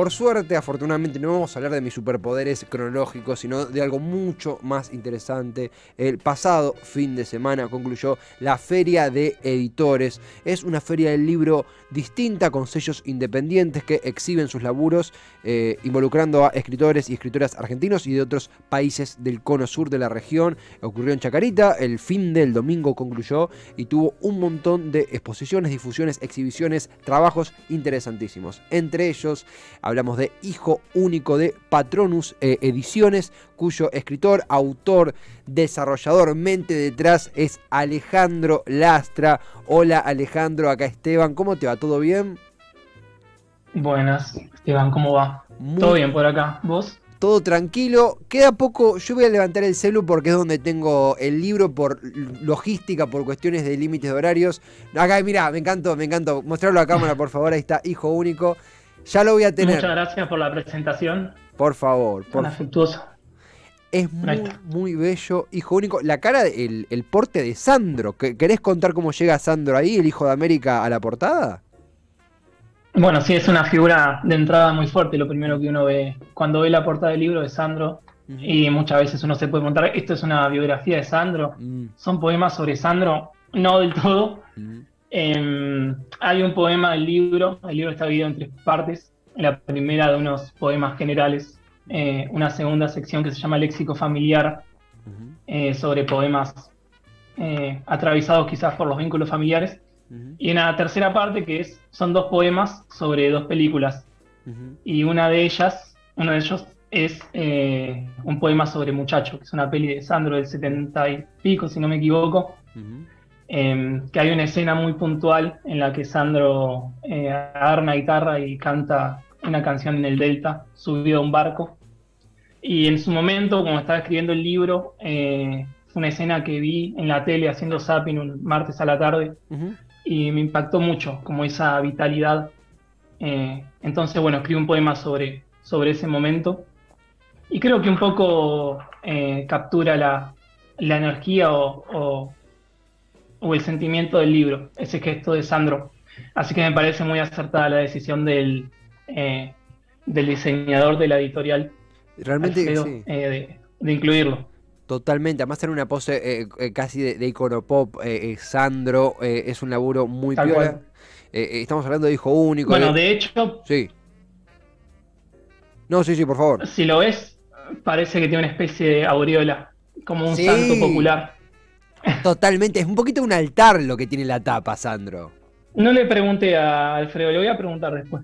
Por suerte, afortunadamente, no vamos a hablar de mis superpoderes cronológicos, sino de algo mucho más interesante. El pasado fin de semana concluyó la Feria de Editores. Es una feria del libro distinta, con sellos independientes que exhiben sus laburos, involucrando a escritores y escritoras argentinos y de otros países del cono sur de la región. Ocurrió en Chacarita, el fin del domingo concluyó y tuvo un montón de exposiciones, difusiones, exhibiciones, trabajos interesantísimos. Entre ellos hablamos de Hijo Único de Patronus Ediciones, cuyo escritor, autor, desarrollador, mente detrás es Alejandro Lastra. Hola Alejandro, acá Esteban, ¿cómo te va? ¿Todo bien? Buenas, Esteban, ¿cómo va? ¿Todo Muy bien por acá? ¿Vos? Todo tranquilo, queda poco, yo voy a levantar el celu porque es donde tengo el libro por logística, por cuestiones de límites de horarios. Acá, mirá, me encantó, mostrarlo a cámara por favor, ahí está, Hijo Único. Ya lo voy a tener, Muchas gracias por la presentación, por favor, tan afectuosa. Es Ahí muy, está. muy bello, Hijo Único. La cara, el porte de Sandro. ¿Querés contar cómo llega Sandro ahí, el Hijo de América, a la portada? Bueno, sí, es una figura de entrada muy fuerte, lo primero que uno ve cuando ve la portada del libro de Sandro, Ujú. y muchas veces uno se puede preguntar, ¿esto es una biografía de Sandro? Mm, ¿Son poemas sobre Sandro? No del todo. mm, Hay un poema del libro, el libro está dividido en tres partes. La primera de unos poemas generales, una segunda sección que se llama Léxico Familiar, ujú, sobre poemas atravesados quizás por los vínculos familiares, ujú, y una tercera parte son dos poemas sobre dos películas, ujú, y uno de ellos es un poema sobre Muchacho, que es una peli de Sandro del 70 y pico, si no me equivoco, ujú. que hay una escena muy puntual en la que Sandro agarra una guitarra y canta una canción en el Delta, subido a un barco. Y en su momento, como estaba escribiendo el libro, fue una escena que vi en la tele haciendo zapping un martes a la tarde Ujú. y me impactó mucho, como esa vitalidad. Entonces, bueno, escribí un poema sobre ese momento y creo que un poco captura la energía o el sentimiento del libro, ese gesto de Sandro. Así que me parece muy acertada la decisión del diseñador de la editorial, Realmente Alfredo, sí, de incluirlo. totalmente. Además en una pose casi de icono pop, Sandro, es un laburo muy Tal piola. cual. Estamos hablando de Hijo Único, Bueno, de... de hecho, Sí. No, sí, sí, por favor. si lo ves, parece que tiene una especie de aureola, como un santo Sí, popular. totalmente. Es un poquito un altar lo que tiene la tapa, Sandro. No le pregunté a Alfredo, le voy a preguntar después.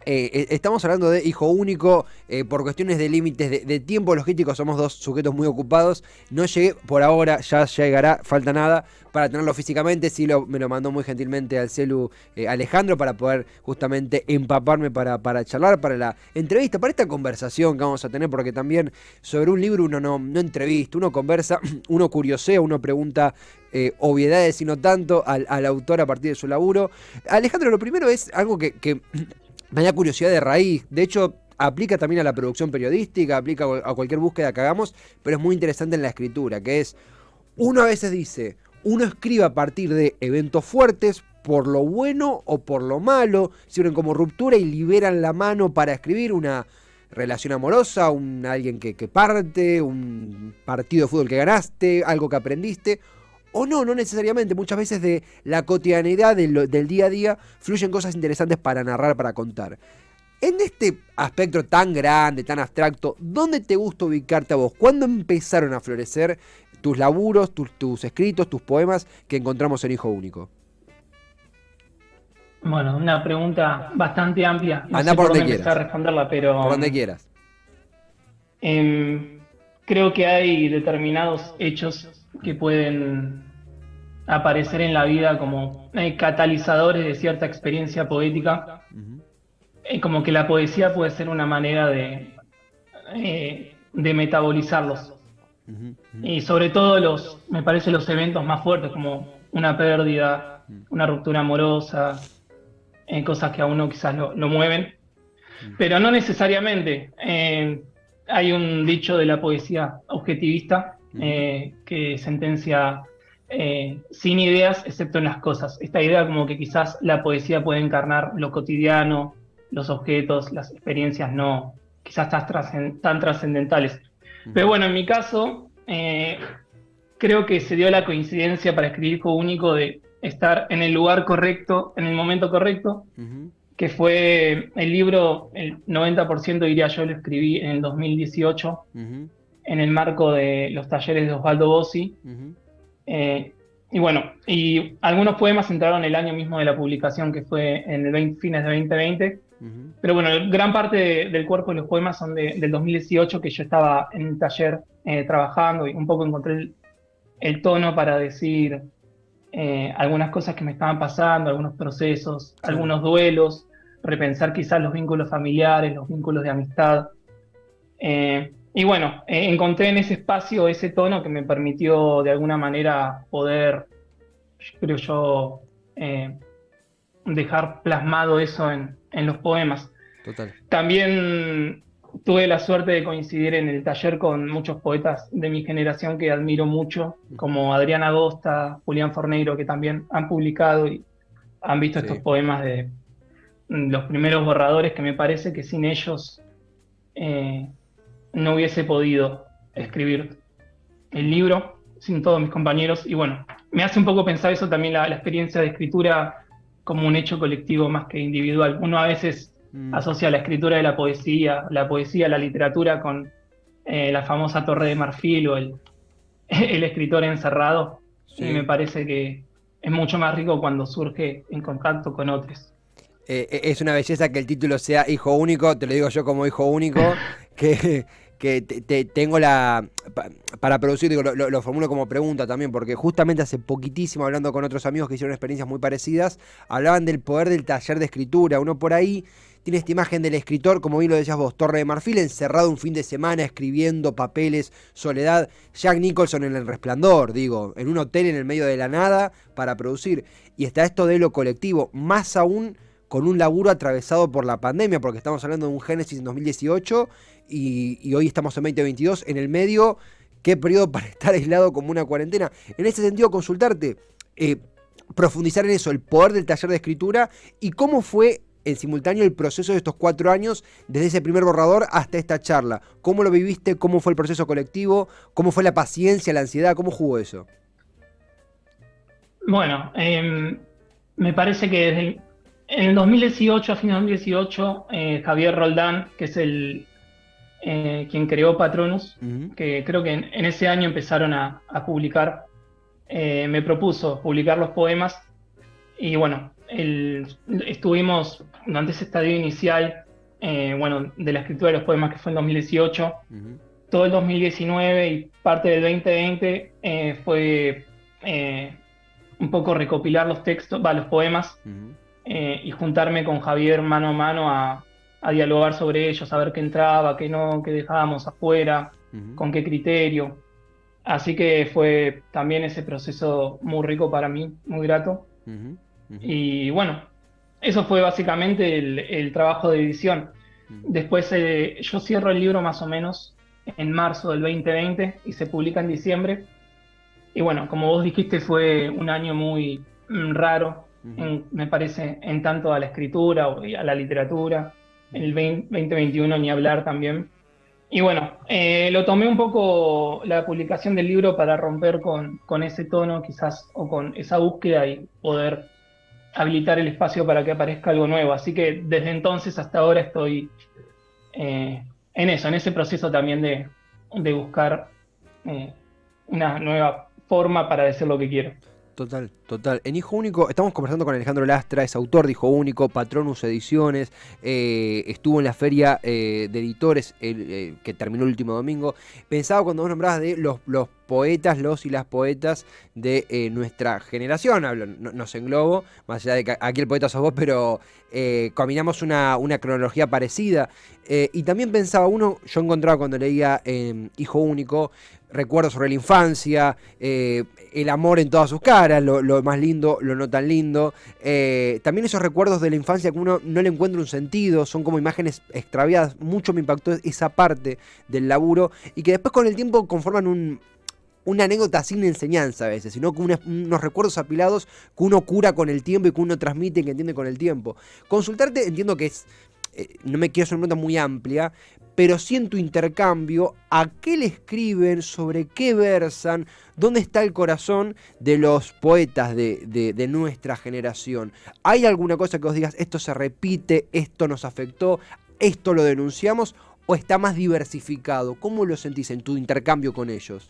Estamos hablando de Hijo Único, por cuestiones de límites de tiempo logístico, somos dos sujetos muy ocupados. No llegué por ahora, ya llegará, falta nada para tenerlo físicamente. Sí, me lo mandó muy gentilmente al celu Alejandro para poder justamente empaparme para charlar, para la entrevista, para esta conversación que vamos a tener, porque también sobre un libro uno no entrevista, uno conversa, uno curiosea, uno pregunta obviedades y no tanto al autor a partir de su laburo. Alejandro, lo primero es algo que me da curiosidad de raíz. De hecho, aplica también a la producción periodística, aplica a cualquier búsqueda que hagamos, pero es muy interesante en la escritura, que es, uno a veces dice, uno escribe a partir de eventos fuertes, por lo bueno o por lo malo, sirven como ruptura y liberan la mano para escribir una relación amorosa, alguien que parte, un partido de fútbol que ganaste, algo que aprendiste. O no necesariamente. Muchas veces de la cotidianidad del día a día fluyen cosas interesantes para narrar, para contar. En este aspecto tan grande, tan abstracto, ¿dónde te gusta ubicarte a vos? ¿Cuándo empezaron a florecer tus laburos, tus escritos, tus poemas que encontramos en Hijo Único? Bueno, una pregunta bastante amplia, no Anda sé por por donde dónde empezar quieras. a responderla, Por pero donde quieras. em, creo que hay determinados hechos que pueden aparecer en la vida como catalizadores de cierta experiencia poética, Ujú, como que la poesía puede ser una manera de metabolizarlos. ujú, ujú, Y sobre todo me parece los eventos más fuertes, como una pérdida, una ruptura amorosa, cosas que a uno quizás lo mueven, ujú, pero no necesariamente. Hay un dicho de la poesía objetivista ujú, que sentencia sin ideas excepto en las cosas. Esta idea como que quizás la poesía puede encarnar lo cotidiano, los objetos, las experiencias no quizás tan trascendentales. Pero Ujú, bueno, en mi caso, creo que se dio la coincidencia para escribir Hijo Único de estar en el lugar correcto, en el momento correcto, ujú, que fue el libro, el 90% diría yo lo escribí en el 2018, ujú, en el marco de los talleres de Osvaldo Bossi. ujú, Eh, y bueno, y algunos poemas entraron el año mismo de la publicación, que fue en el fines de 2020. ujú. Pero bueno, gran parte del cuerpo de los poemas son del 2018, que yo estaba en el taller trabajando y un poco encontré el tono para decir algunas cosas que me estaban pasando, algunos procesos, Claro. algunos duelos, repensar quizás los vínculos familiares, los vínculos de amistad. Y bueno, encontré en ese espacio ese tono que me permitió de alguna manera poder, creo yo, eh, dejar plasmado eso en los poemas. Total. También tuve la suerte de coincidir en el taller con muchos poetas de mi generación que admiro mucho, Ujú. como Adrián Agosta, Julián Forneiro, que también han publicado y han visto estos Sí. poemas de los primeros borradores, que me parece que sin ellos eh, no hubiese podido escribir el libro, sin todos mis compañeros. Y bueno, me hace un poco pensar eso también la experiencia de escritura como un hecho colectivo más que individual. Uno a veces Mm, asocia la escritura de la poesía, la literatura con la famosa Torre de Marfil o el escritor encerrado, y me sí. parece que es mucho más rico cuando surge en contacto con otros. Es una belleza que el título sea hijo único, te lo digo yo como hijo único, que, tengo para producir, digo, lo formulo como pregunta también, porque justamente hace poquitísimo, hablando con otros amigos que hicieron experiencias muy parecidas, hablaban del poder del taller de escritura. Uno por ahí tiene esta imagen del escritor, como bien lo decías vos, Torre de Marfil, encerrado un fin de semana escribiendo papeles, soledad. Jack Nicholson en El Resplandor, digo, en un hotel en el medio de la nada para producir. Y está esto de lo colectivo, más aún con un laburo atravesado por la pandemia, porque estamos hablando de un Génesis en 2018 y hoy estamos en 2022. En el medio, qué periodo para estar aislado como una cuarentena. En ese sentido, consultarte, profundizar en eso, el poder del taller de escritura y cómo fue en simultáneo el proceso de estos 4 años, desde ese primer borrador hasta esta charla. ¿Cómo lo viviste? ¿Cómo fue el proceso colectivo? ¿Cómo fue la paciencia, la ansiedad? ¿Cómo jugó eso? Bueno, me parece que en el 2018, a fin de 2018, Javier Roldán, que es quien creó Patronus, Ujú, que creo que en ese año empezaron a publicar, me propuso publicar los poemas y bueno, estuvimos durante ese estadio inicial, bueno, de la escritura de los poemas que fue en 2018, ujú, todo el 2019 y parte del 2020 fue eh, un poco recopilar los textos, los poemas ujú, y juntarme con Javier mano a mano a dialogar sobre ellos, a ver qué entraba, qué no, qué dejábamos afuera, ujú, con qué criterio. Así que fue también ese proceso muy rico para mí, muy grato. ujú, ujú, Y bueno, eso fue básicamente el trabajo de edición. ujú. Después yo cierro el libro más o menos en marzo del 2020 y se publica en diciembre. Y bueno, como vos dijiste, fue un año muy raro, Ujú. me parece, en tanto a la escritura y a la literatura. El 2021 ni hablar también. Y bueno, lo tomé un poco la publicación del libro para romper con ese tono quizás o con esa búsqueda y poder habilitar el espacio para que aparezca algo nuevo. Así que desde entonces hasta ahora estoy en eso, en ese proceso también de buscar eh, una nueva forma para decir lo que quiero. Total, total. En Hijo Único, estamos conversando con Alejandro Lastra, es autor de Hijo Único, Patronus Ediciones, estuvo en la feria de editores que terminó el último domingo. Pensaba cuando vos nombrabas de los poetas, los y las poetas de nuestra generación, hablo, nos englobo, más allá de que aquí el poeta sos vos, pero caminamos una cronología parecida. Y también pensaba yo encontraba cuando leía Hijo Único, recuerdos sobre la infancia, el amor en todas sus caras, lo más lindo, lo no tan lindo. También esos recuerdos de la infancia que uno no le encuentra un sentido, son como imágenes extraviadas. Mucho me impactó esa parte del laburo y que después con el tiempo conforman una anécdota sin enseñanza a veces, sino con unos recuerdos apilados que uno cura con el tiempo y que uno transmite y que entiende con el tiempo. Consultarte, entiendo que es no me quiero hacer una pregunta muy amplia, pero sí en tu intercambio, ¿a qué le escriben? ¿Sobre qué versan? ¿Dónde está el corazón de los poetas de nuestra generación? ¿Hay alguna cosa que vos digas, esto se repite, esto nos afectó, esto lo denunciamos, o está más diversificado? ¿Cómo lo sentís en tu intercambio con ellos?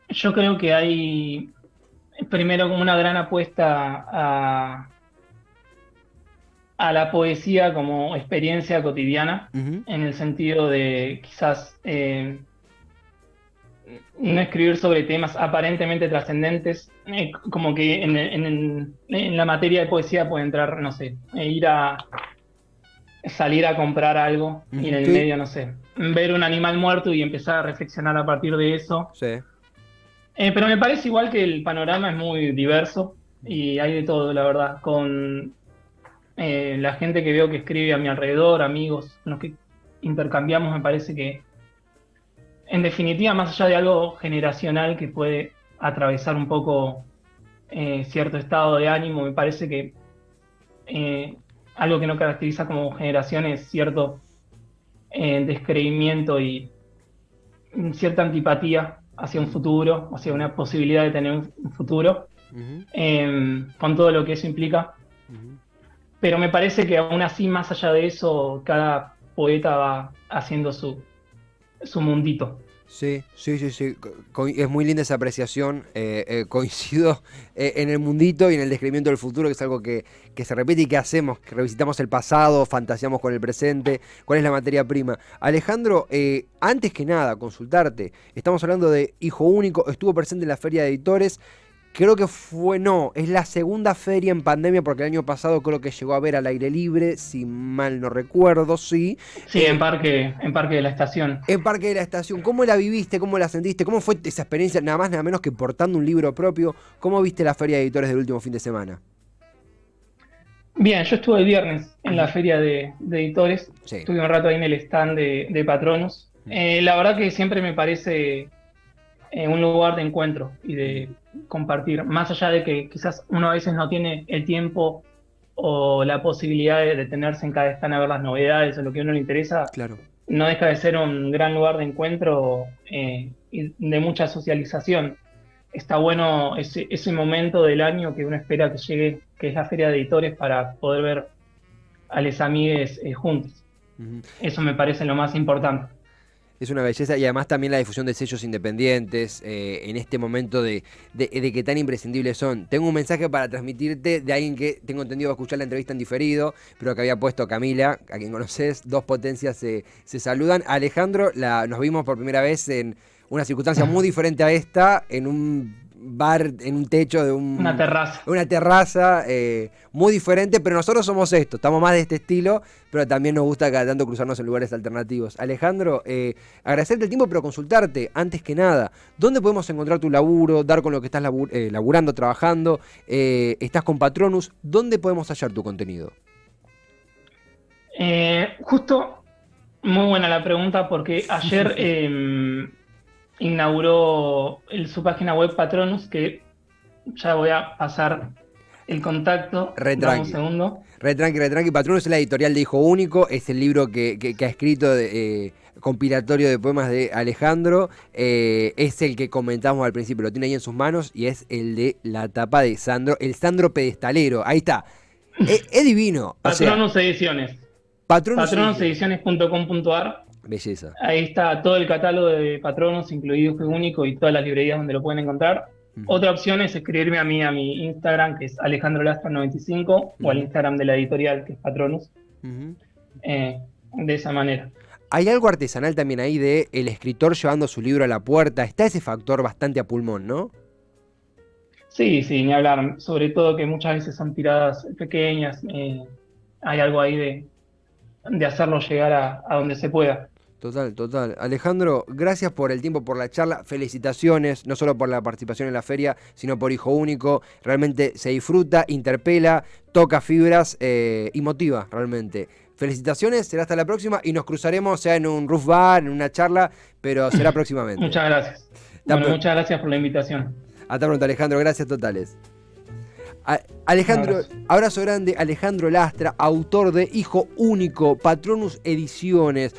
Yo creo que hay primero como una gran apuesta a la poesía como experiencia cotidiana, Ujú, en el sentido de quizás no escribir sobre temas aparentemente trascendentes, como que en la materia de poesía puede entrar, no sé, salir a comprar algo y en ujú. el Sí, medio, no sé, ver un animal muerto y empezar a reflexionar a partir de eso. sí. Pero me parece igual que el panorama es muy diverso y hay de todo, la verdad, con la gente que veo que escribe a mi alrededor, amigos con los que intercambiamos, me parece que, en definitiva, más allá de algo generacional que puede atravesar un poco cierto estado de ánimo, me parece que eh, algo que no caracteriza como generación es cierto descreimiento y cierta antipatía hacia un futuro, hacia una posibilidad de tener un futuro, Ujú, con todo lo que eso implica. ujú. Pero me parece que aún así, más allá de eso, cada poeta va haciendo su mundito. Sí, sí, sí, sí. Es muy linda esa apreciación. Coincido en el mundito y en el describimiento del futuro, que es algo que se repite y que hacemos, que revisitamos el pasado, fantaseamos con el presente. ¿Cuál es la materia prima? Alejandro, antes que nada, consultarte. Estamos hablando de Hijo Único, estuvo presente en la Feria de Editores. Creo que es la segunda feria en pandemia, porque el año pasado creo que llegó a ver al aire libre, si mal no recuerdo, sí. Sí, Eh, en Parque de la Estación. En Parque de la Estación, ¿cómo la viviste? ¿Cómo la sentiste? ¿Cómo fue esa experiencia, nada más nada menos que portando un libro propio? ¿Cómo viste la Feria de Editores del último fin de semana? Bien, yo estuve el viernes en la Ujú. feria de editores, Sí. estuve un rato ahí en el stand de Patronus. Ujú. La verdad que siempre me parece un lugar de encuentro y Ujú. de compartir, más allá de que quizás uno a veces no tiene el tiempo o la posibilidad de detenerse en cada stand a ver las novedades o lo que a uno le interesa, Claro. no deja de ser un gran lugar de encuentro y de mucha socialización. Está bueno ese momento del año que uno espera que llegue, que es la feria de editores, para poder ver a les amigues juntos. Ujú. Eso me parece lo más importante. Es una belleza y además también la difusión de sellos independientes en este momento de que tan imprescindibles son. Tengo un mensaje para transmitirte de alguien que tengo entendido va a escuchar la entrevista en diferido, pero que había puesto Camila, a quien conoces, dos potencias se saludan. Alejandro, nos vimos por primera vez en una circunstancia muy diferente a esta, en un bar, en un techo de Una terraza. una terraza, muy diferente, pero nosotros somos esto, estamos más de este estilo, pero también nos gusta cada tanto cruzarnos en lugares alternativos. Alejandro, agradecerte el tiempo, pero consultarte, antes que nada, ¿dónde podemos encontrar tu laburo, dar con lo que estás laburando, trabajando? Estás con Patronus, ¿dónde podemos hallar tu contenido? Justo, muy buena la pregunta, porque ayer inauguró su página web Patronus, que ya voy a pasar el contacto. Re Dame un tranqui. segundo. Re tranqui. Patronus es la editorial de Hijo Único, es el libro que ha escrito compilatorio de poemas de Alejandro. Es el que comentamos al principio, lo tiene ahí en sus manos y es el de la tapa de Sandro, el Sandro Pedestalero. Ahí está. Es divino. O sea, Patronus Ediciones. Patronus Ediciones. Patronusediciones.com.ar. Belleza. Ahí está todo el catálogo de Patronus, incluido Hijo Único y todas las librerías donde lo pueden encontrar. Ujú, Otra opción es escribirme a mí, a mi Instagram, que es Alejandro Lastra 95, o al ujú, Instagram de la editorial, que es Patronus, ujú. de esa manera. Hay algo artesanal también ahí de el escritor llevando su libro a la puerta. Está ese factor bastante a pulmón, ¿no? Sí, sí, ni hablar. Sobre todo que muchas veces son tiradas pequeñas. Hay algo ahí de hacerlo llegar a donde se pueda. Total, total. Alejandro, gracias por el tiempo, por la charla. Felicitaciones, no solo por la participación en la feria, sino por Hijo Único. Realmente se disfruta, interpela, toca fibras y motiva realmente. Felicitaciones, será hasta la próxima y nos cruzaremos, sea en un roof bar, en una charla, pero será próximamente. Muchas gracias. Hasta, Bueno, muchas gracias por la invitación. hasta pronto, Alejandro. Gracias totales. Alejandro, abrazo grande, Alejandro Lastra, autor de Hijo Único, Patronus Ediciones.